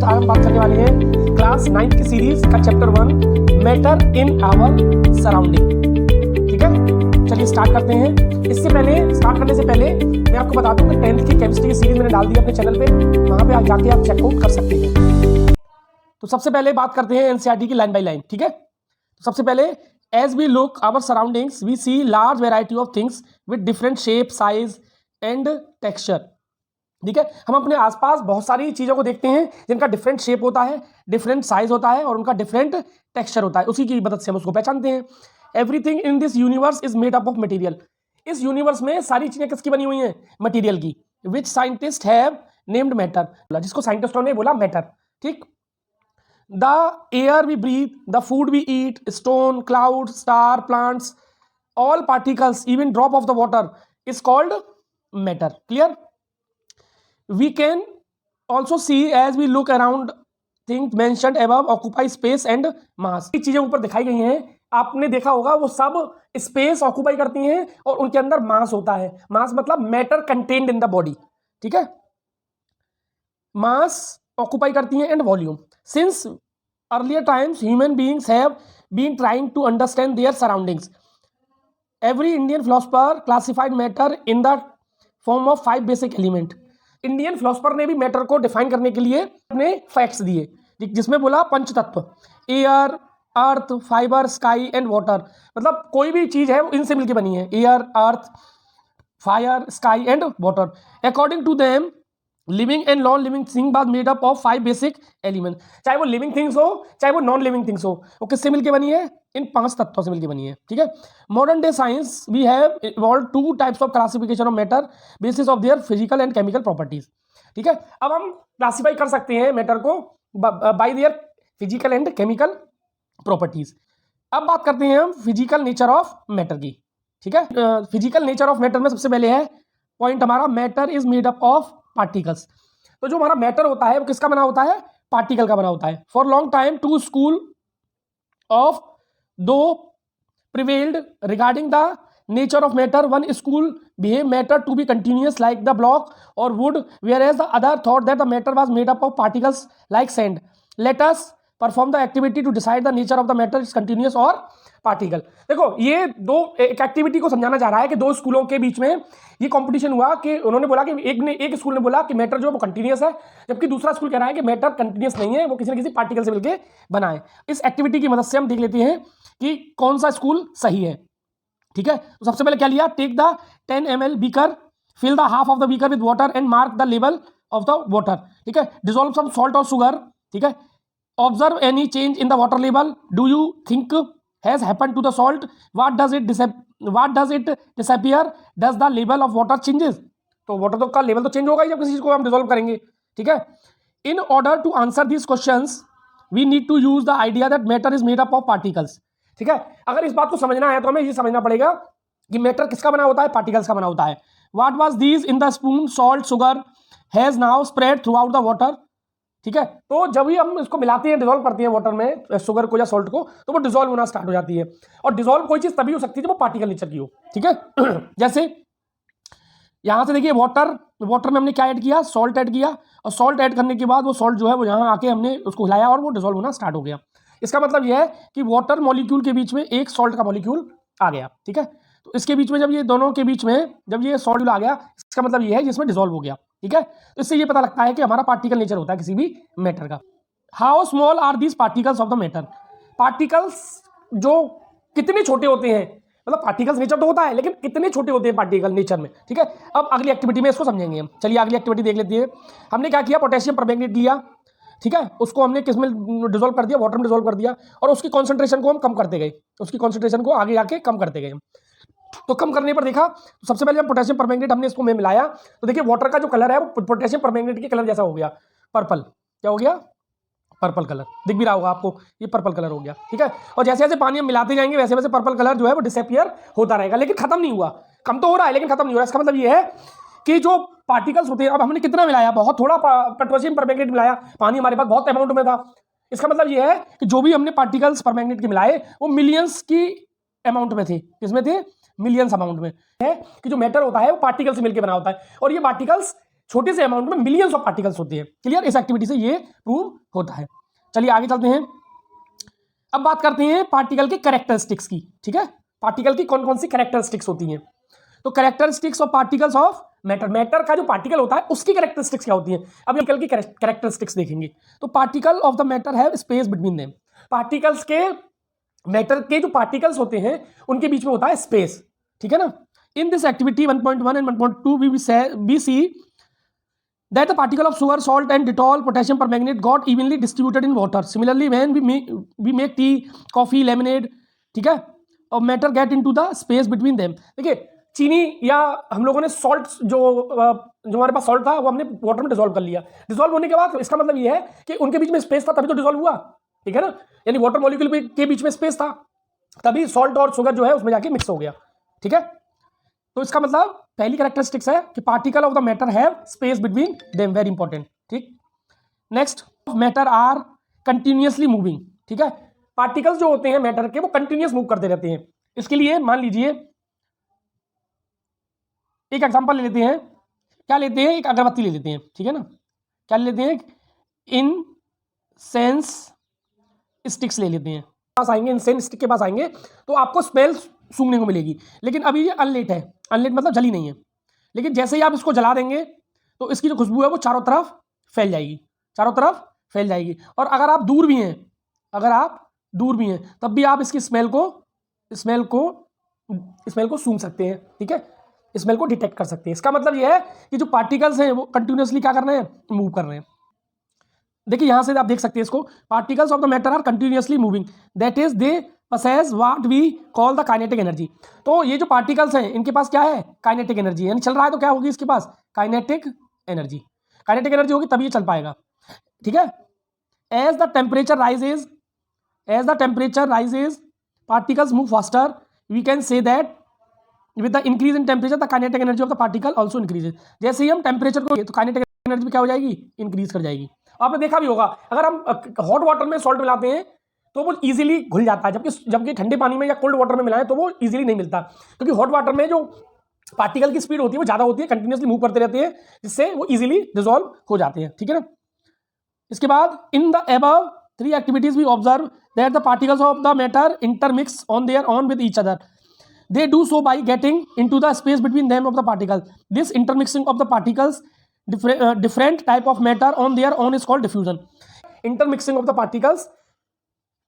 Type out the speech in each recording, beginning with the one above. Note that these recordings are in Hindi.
आज हम बात करने वाले हैं क्लास 9 की सीरीज का chapter 1 matter in our surrounding. ठीक है, चलिए स्टार्ट करते हैं। इससे पहले स्टार्ट करने से पहले मैं आपको बता दूं कि 10th की केमिस्ट्री की सीरीज मैंने डाल दी अपने चैनल पे, वहां पे जाके आप चेकआउट कर सकते हैं। तो सबसे पहले बात करते हैं एनसीईआरटी की लाइन बाय लाइन। ठीक है, तो सबसे पहले as we look our surroundings we see large variety of things with different shape, size and texture. ठीक है, हम अपने आसपास बहुत सारी चीज़ों को देखते हैं जिनका डिफरेंट शेप होता है, डिफरेंट साइज होता है और उनका डिफरेंट टेक्सचर होता है। उसी की मदद से हम उसको पहचानते हैं। Everything in this universe is made up of material. इस यूनिवर्स में सारी चीज़ें किसकी बनी हुई हैं? मटेरियल की। Which scientist have named matter, जिसको साइंटिस्टों ने बोला मैटर। ठीक, the air we breathe, the food we eat, stone, cloud, star, plants, all particles, even drop of the water is called matter. Clear? We can also see as we look around things mentioned above occupy space and mass। ये चीजें ऊपर दिखाई गई हैं, आपने देखा होगा वो सब स्पेस ऑक्यूपाई करती हैं और उनके अंदर मास होता है। मास मतलब matter contained in the body. ठीक है, मास ऑक्यूपाई करती हैं and volume. Since earlier times human beings have been trying to understand their surroundings. Every Indian philosopher classified matter in the form of 5 basic element. Indian philosopher ने भी मैटर को डिफाइन करने के लिए अपने फैक्ट्स दिए, जिसमें बोला पंच तत्व, air, earth, fibre, sky and water. मतलब कोई भी चीज है वो इनसे मिलकर बनी है, air, earth, fire, sky and water. According to them living and non living thing was made up of 5 basic element. चाहे वो लिविंग थिंग्स हो चाहे वो नॉन लिविंग थिंग्स हो, वो किससे मिलकर बनी है? इन 5 तत्वों से मिलकर बनी है। ठीक है, modern day science we have evolved 2 types of classification of matter basis of their physical and chemical properties. ठीक है, अब हम क्लासिफाई कर सकते हैं मैटर को bye there physical and chemical properties. अब बात करते हैं हम फिजिकल नेचर ऑफ मैटर की। ठीक है, फिजिकल नेचर ऑफ मैटर में सबसे पहले है पॉइंट हमारा, matter is made up of particles. तो जो हमारा मैटर होता है वो किसका बना होता है? पार्टिकल का बना होता है। For long time 2 school of दो prevailed regarding the nature of matter. One school behave matter to be continuous like the block or wood, whereas the other thought that the matter was made up of particles like sand. Let us perform the activity to decide the nature of the matter is continuous or particle. देखो ये दो एक एक्टिविटी को समझाना चाह रहा है कि 2 स्कूलों के बीच में ये कंपटीशन हुआ कि उन्होंने बोला कि एक स्कूल ने बोला कि मैटर जो है वो कंटिन्यूस है, जबकि दूसरा स्कूल कह रहा है कि मैटर कंटिन्यूस नहीं है, वो किसी न किसी पार्टिकल से मिलकर बना है। इस एक्टिविटी की मदद से हम देख लेते हैं कि कौन सा स्कूल सही है। ठीक है, तो सबसे पहले क्या लिया? Take the 10 ml beaker, fill the half of the beaker with water and mark the level of the water. ठीक है, डिसॉल्व सम सॉल्ट और शुगर। ठीक है, observe any change in the water level. Do you think has happened to the salt? What does it disappear? Does the level of water changes? तो वाटर तो का लेवल तो चेंज होगा ही जब किसी चीज को हम डिसॉल्व करेंगे। ठीक है, in order to answer this questions we need to use the idea that matter is made up of particles. ठीक है, अगर इस बात को समझना है तो हमें ये समझना पड़ेगा कि मैटर किसका बना होता है? पार्टिकल्स का बना होता है। What was these in the spoon? Salt, sugar has now spread through out the water. ठीक है, तो जब भी हम इसको मिलाते हैं, डिसॉल्व करते हैं वाटर में शुगर को या सॉल्ट को, तो वो डिसॉल्व होना स्टार्ट हो जाती है। और डिसॉल्व कोई चीज तभी हो सकती है जब वो पार्टिकल नेचर की हो। ठीक है जैसे यहां से देखिए वाटर में हमने क्या ऐड किया? सॉल्ट ऐड किया, और सॉल्ट ऐड करने के बाद वो सॉल्ट जो है वो यहाँ आके हमने उसको हिलाया और वो डिसॉल्व होना स्टार्ट हो गया। इसका मतलब यह है कि वाटर मॉलिक्यूल के बीच में एक सॉल्ट का मॉलिक्यूल आ गया। ठीक है, तो इसके बीच में जब ये दोनों के बीच में जब ये सॉल्ट आ गया, इसका मतलब ये है जिसमें डिसॉल्व हो गया। ठीक है, तो इससे ये पता लगता है कि हमारा पार्टिकल नेचर होता है किसी भी मैटर का। How small are these particles of the matter? Particles जो कितने छोटे होते हैं, मतलब पार्टिकल्स नेचर तो होता है लेकिन कितने छोटे होते हैं पार्टिकल नेचर में। ठीक है, अब अगली एक्टिविटी में इसको समझेंगे हम। चलिए अगली एक्टिविटी देख लेते हैं। हमने क्या किया? पोटेशियम परमैंगनेट लिया। ठीक है, उसको हमने किस में डिसॉल्व कर दिया? वाटर में डिसॉल्व कर दिया, और उसकी कॉन्सेंट्रेशन को हम कम करते गए, उसकी कॉन्सेंट्रेशन को आगे आके कम करते गए। तो कम करने पर देखा, तो सबसे पहले हम पोटेशियम परमैंगनेट हमने इसको में मिलाया, तो देखिए वाटर का जो कलर है वो पोटेशियम परमैंगनेट के कलर जैसा हो गया, पर्पल। क्या हो गया? पर्पल कलर दिख भी रहा होगा आपको, ये पर्पल कलर हो गया। ठीक है, और जैसे जैसे पानी हम मिलाते जाएंगे वैसे वैसे पर्पल कलर जो है वो डिसअपीयर होता रहेगा, लेकिन खत्म नहीं हुआ। कम तो हो रहा है लेकिन खत्म नहीं हो रहा। इसका मतलब ये है कि जो पार्टिकल्स होते हैं, अब हमने कितना मिलाया? बहुत थोड़ा पोटेशियम परमैंगनेट मिलाया, पानी हमारे पास बहुत अमाउंट में था। इसका मतलब ये है कि जो भी हमने पार्टिकल्स परमैंगनेट के मिलाए वो मिलियंस की अमाउंट में थे। किसमें थे? मिलियंस अमाउंट में। है कि जो मैटर होता है वो पार्टिकल से मिलकर बना होता है, और ये पार्टिकल्स छोटे से अमाउंट में मिलियंस ऑफ पार्टिकल्स होते हैं। क्लियर, इस एक्टिविटी से ये प्रूव होता है। चलिए आगे चलते हैं। अब बात करते हैं पार्टिकल के कैरेक्टरिस्टिक्स की। ठीक है, पार्टिकल की कौन कौन सी कैरेक्टरिस्टिक्स होती हैं। तो characteristics of particles of matter, matter का जो पार्टिकल होता है उसकी कैरेक्टरिस्टिक्स क्या होती है। अब पार्टिकल की कैरेक्टरिस्टिक्स देखेंगे। तो particle of the matter have space between them, particles के, मैटर के जो पार्टिकल्स होते हैं उनके बीच में होता है स्पेस। ठीक है ना। In this activity 1.1 and 1.2 we see that the particle of sugar, salt and Dettol, potassium permanganate got evenly distributed in water. Similarly, when we make tea, coffee, lemonade, ठीक है, और matter get into the space between them. देखिए चीनी या हम लोगों ने सॉल्ट जो हमारे पास सॉल्ट था वो हमने वाटर में डिसॉल्व कर लिया। डिसॉल्व होने के बाद इसका मतलब ये है कि उनके बीच में स्पेस था तभी तो डिसॉल्व हुआ। ठीक है ना, यानी वाटर मॉलिक्यूल के बीच में स्पेस था तभी सॉल्ट और शुगर जो है उसमें जाके मिक्स हो गया। ठीक है, तो इसका मतलब पहली कैरेक्टरिस्टिक्स है कि particle of the matter have space between them, very important. ठीक, next, matter are continuously moving. ठीक है, पार्टिकल्स जो होते हैं मैटर के वो कंटिन्यूअस मूव करते रहते हैं। इसके लिए मान लीजिए एक एग्जांपल ले लेते हैं। क्या लेते हैं, एक अगरबत्ती ले लेते हैं। ठीक है ना, क्या ले लेते हैं, इन सेंस स्टिक्स ले लेते हैं। पास आएंगे, इंसेंस स्टिक के पास आएंगे तो आपको स्मेल सूंघने को मिलेगी, लेकिन अभी ये अनलेट है, अनलेट मतलब जली नहीं है। लेकिन जैसे ही आप इसको जला देंगे तो इसकी जो खुशबू है वो चारों तरफ फैल जाएगी, चारों तरफ फैल जाएगी। और अगर आप दूर भी हैं, अगर आप दूर भी हैं तब भी आप इसकी स्मेल को सूंघ सकते हैं। ठीक है, स्मेल को डिटेक्ट कर सकते हैं। इसका मतलब यह है कि जो पार्टिकल्स हैं वो कंटिन्यूअसली क्या कर रहे हैं, मूव कर रहे हैं। देखिए यहां से आप देख सकते हैं इसको, particles of the matter are continuously moving, that is they possess what we call the kinetic energy। तो ये जो पार्टिकल्स हैं इनके पास क्या है, काइनेटिक एनर्जी, यानी चल रहा है तो क्या होगी इसके पास, काइनेटिक एनर्जी। काइनेटिक एनर्जी होगी तभी ये चल पाएगा। ठीक है, as the temperature rises particles move faster, we can say that with the increase in temperature the kinetic energy of the particle also increases. जैसे ही हम टेम्परेचर को तो काइनेटिक एनर्जी भी क्या हो जाएगी, इंक्रीज कर जाएगी। आपने देखा भी होगा अगर हम हॉट वाटर में सॉल्ट मिलाते हैं तो वो इजीली घुल जाता है, जबकि ठंडे पानी में या कोल्ड वाटर में मिलाएं तो वो इजीली नहीं मिलता, क्योंकि हॉट वाटर में जो पार्टिकल की स्पीड होती है वो ज़्यादा होती है, कंटिन्यूसली मूव करते रहते हैं, जिससे वो इजीली डिसॉल्व हो जाते हैं। ठीक है ना। इसके बाद in the above 3 activities we observe that the particles of the matter intermix on their on with each other, they do so by getting into the space between them of the particle. This intermixing of the particles different type of matter on their own is called diffusion। intermixing of the particles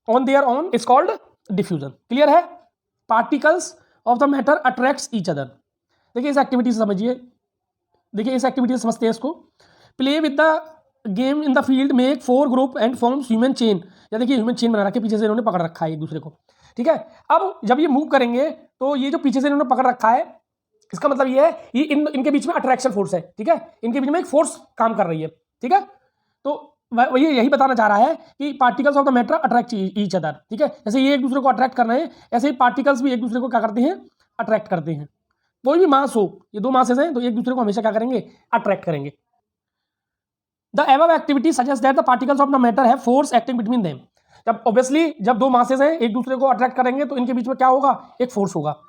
on their own is called diffusion। Clear है, particles of the matter attracts each other. देखिए इस एक्टिविटी से समझिए, देखिए इस एक्टिविटी से समझते हैं इसको। Play with the game in the field make 4 group and forms human chain. या देखिए ह्यूमन चेन बना रखा है, पीछे से इन्होंने पकड़ रखा है एक दूसरे को। ठीक है, अब जब ये मूव करेंगे तो ये जो पीछे से इन्होंने पकड़ रखा है इसका मतलब ये है ये इनके बीच में अट्रैक्शन फोर्स है। ठीक है, इनके बीच में एक फोर्स काम कर रही है। ठीक है, तो वही यही बताना चाह रहा है कि particles of the matter attract each other. ठीक है, जैसे ये एक दूसरे को अट्रैक्ट कर रहे हैं ऐसे ही पार्टिकल्स भी एक दूसरे को क्या करते हैं, अट्रैक्ट करते हैं। कोई भी मास हो, ये 2 मासेस हैं तो एक दूसरे को हमेशा क्या करेंगे, अट्रैक्ट करेंगे। The above activity suggest that the particles of the matter have force acting between them. जब ऑब्वियसली जब 2 मासेस हैं एक दूसरे को अट्रैक्ट करेंगे तो इनके बीच में क्या होगा, एक फोर्स होगा।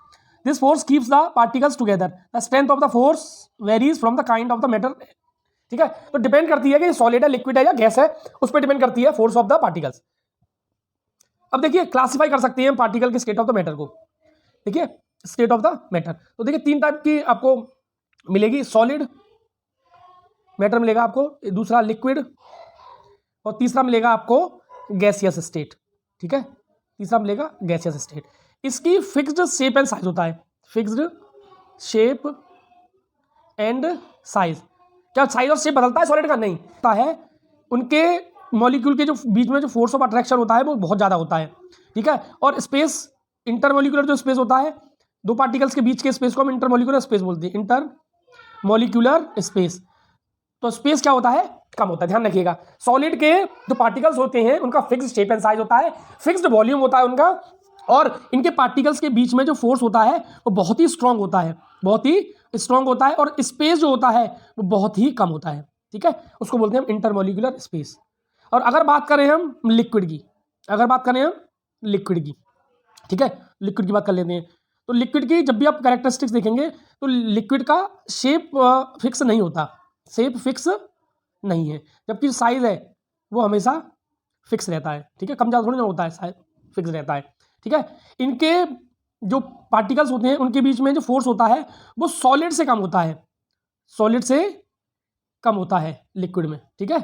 This force keeps the particles together. The strength of the force varies from the kind of the matter. ठीक है, तो डिपेंड करती है कि सॉलिड है, लिक्विड है या गैस है, उस पर डिपेंड करती है फोर्स ऑफ द पार्टिकल्स। अब देखिए क्लासिफाई कर सकते हैं पार्टिकल के स्टेट ऑफ द मैटर को। देखिए स्टेट ऑफ द मैटर, तो देखिए 3 टाइप की आपको मिलेगी, सॉलिड मैटर मिलेगा आपको, दूसरा लिक्विड और तीसरा मिलेगा आपको गैसियस स्टेट। ठीक है, तीसरा मिलेगा गैसियस स्टेट। इसकी फिक्स्ड शेप एंड साइज होता है, फिक्स्ड शेप एंड साइज। क्या साइज और शेप बदलता है सॉलिड का, नहीं होता है। उनके मॉलिक्यूल के जो बीच में जो फोर्स ऑफ अट्रैक्शन होता है वो बहुत ज़्यादा होता है। ठीक है, और स्पेस, इंटरमॉलिक्यूलर जो स्पेस होता है 2 पार्टिकल्स के बीच के स्पेस को हम इंटरमॉलिक्यूलर स्पेस बोलते हैं, इंटरमॉलिक्यूलर स्पेस। तो स्पेस क्या होता है, कम होता है, ध्यान रखिएगा। सॉलिड के जो पार्टिकल्स होते हैं उनका फिक्स्ड शेप एंड साइज होता है, फिक्स्ड वॉल्यूम होता है उनका, और इनके पार्टिकल्स के बीच में जो फोर्स होता है वो बहुत ही स्ट्रांग होता है, बहुत ही स्ट्रांग होता है, और स्पेस जो होता है वो बहुत ही कम होता है। ठीक है, उसको बोलते हैं हम इंटरमॉलिक्यूलर स्पेस। और अगर बात करें हम लिक्विड की, ठीक है, लिक्विड की बात कर लेते हैं। तो लिक्विड की जब भी आप कैरेक्टरिस्टिक्स देखेंगे तो लिक्विड का शेप फिक्स नहीं होता, शेप फिक्स नहीं है, जबकि साइज है वो हमेशा फिक्स रहता है, ठीक है, कम ज़्यादा थोड़ी ना होता है, साइज फिक्स रहता है, ठीक है। इनके जो पार्टिकल्स होते हैं उनके बीच में जो फोर्स होता है वो सॉलिड से कम होता है, सॉलिड से कम होता है लिक्विड में, ठीक है।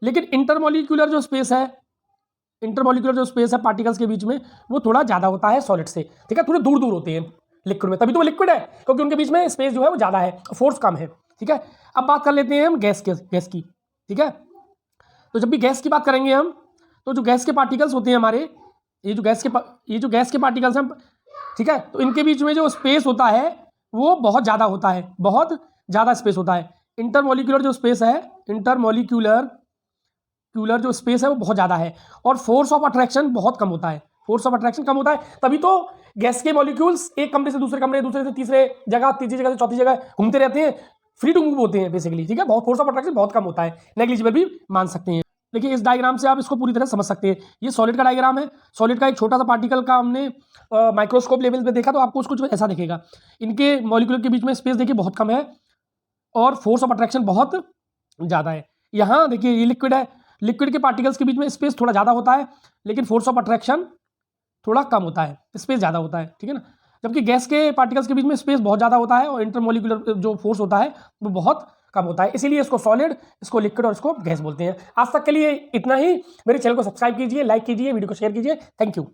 लेकिन इंटरमॉलिक्यूलर जो स्पेस है, इंटरमॉलिक्यूलर जो स्पेस है पार्टिकल्स के बीच में वो थोड़ा ज़्यादा होता है सॉलिड से, ठीक है, थोड़े दूर दूर होते हैं लिक्विड में, तभी तो वो लिक्विड है, क्योंकि उनके बीच में स्पेस जो है वो ज़्यादा है, फोर्स कम है, ठीक है। अब बात कर लेते हैं हम गैस की, ठीक है। तो जब भी गैस की बात करेंगे हम, तो जो गैस के पार्टिकल्स होते हैं हमारे, ये जो गैस के पार्टिकल्स हैं, ठीक है, तो इनके बीच में जो स्पेस होता है वो बहुत ज़्यादा होता है, बहुत ज़्यादा स्पेस होता है। इंटरमॉलिक्यूलर जो स्पेस है, इंटरमॉलिक्यूलर जो स्पेस है वो बहुत ज़्यादा है, और फोर्स ऑफ अट्रैक्शन बहुत कम होता है, फोर्स ऑफ अट्रैक्शन कम होता है, तभी तो गैस के मॉलिक्यूल्स एक कमरे से दूसरे कमरे, दूसरे से तीसरे जगह, तीसरी जगह से चौथी जगह घूमते रहते हैं, फ्री टू मूव होते हैं बेसिकली, ठीक है। बहुत फोर्स ऑफ अट्रैक्शन बहुत कम होता है, नेग्लिजिबल भी मान सकते हैं। देखिए इस डायग्राम से आप इसको पूरी तरह समझ सकते हैं, ये सॉलिड का डायग्राम है, सॉलिड का एक छोटा सा पार्टिकल का हमने माइक्रोस्कोप लेवल पे देखा तो आपको कुछ ऐसा दिखेगा। इनके मॉलिक्यूल के बीच में स्पेस देखिए बहुत कम है और फोर्स ऑफ अट्रैक्शन बहुत ज़्यादा है। यहाँ देखिए ये लिक्विड है, लिक्विड के पार्टिकल्स के बीच में स्पेस थोड़ा ज़्यादा होता है, लेकिन फोर्स ऑफ अट्रैक्शन थोड़ा कम होता है, स्पेस ज़्यादा होता है, ठीक है ना। जबकि गैस के पार्टिकल्स के बीच में स्पेस बहुत ज़्यादा होता है और इंटरमॉलिक्यूलर जो फोर्स होता है वो बहुत कम होता है, इसीलिए इसको सॉलिड, इसको लिक्विड और इसको गैस बोलते हैं। आज तक के लिए इतना ही। मेरे चैनल को सब्सक्राइब कीजिए, लाइक कीजिए, वीडियो को शेयर कीजिए। Thank you.